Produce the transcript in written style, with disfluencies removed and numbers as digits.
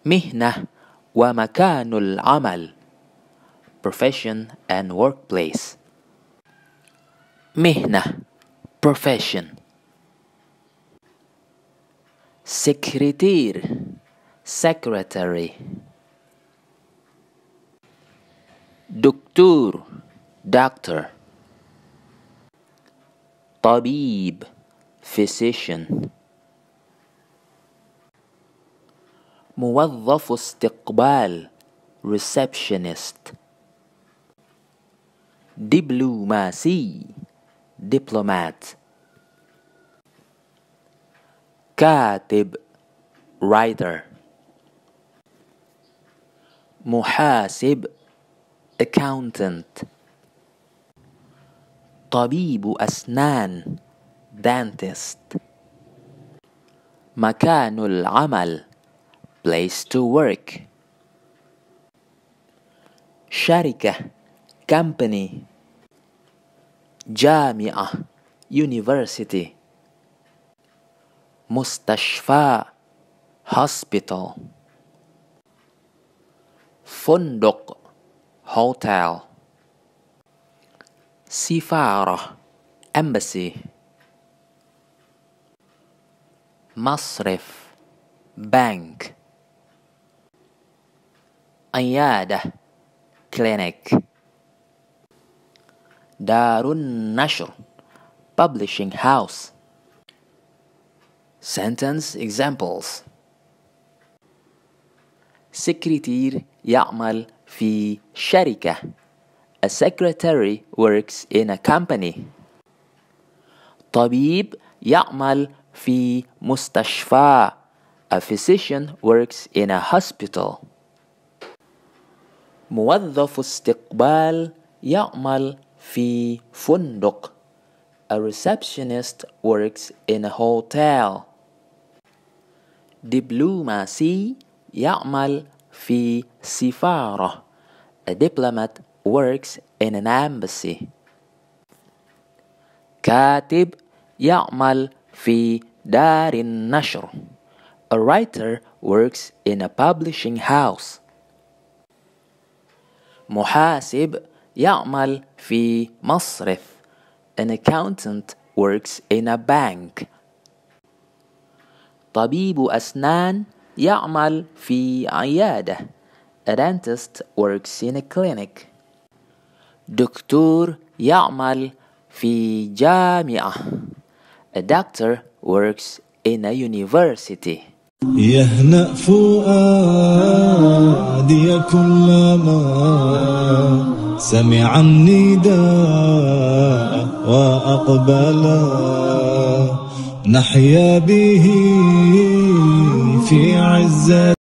مهنة ومكان العمل profession and workplace. مهنة profession. سكرتير secretary. دكتور doctor. طبيب physician. موظف استقبال receptionist. دبلوماسي diplomat. كاتب writer. محاسب accountant. طبيب أسنان dentist. مكان العمل place to work. شركة company. جامعة university. مستشفى hospital. فندق hotel. سفارة embassy. مصرف bank. عيادة clinic. دار النشر publishing house. Sentence examples. سكرتير يعمل في شركة. A secretary works in a company. طبيب يعمل في مستشفى. A physician works in a hospital. موظف استقبال يعمل في فندق. A receptionist works in a hotel. دبلوماسي يعمل في سفارة. A diplomat works in an embassy. كاتب يعمل في دار النشر. A writer works in a publishing house. محاسب يعمل في مصرف. An accountant works in a bank. طبيب أسنان يعمل في عيادة. A dentist works in a clinic. دكتور يعمل في جامعة. A doctor works in a university. يهنأ فؤادي كلما سمع النداء وأقبلا نحيا به في عزة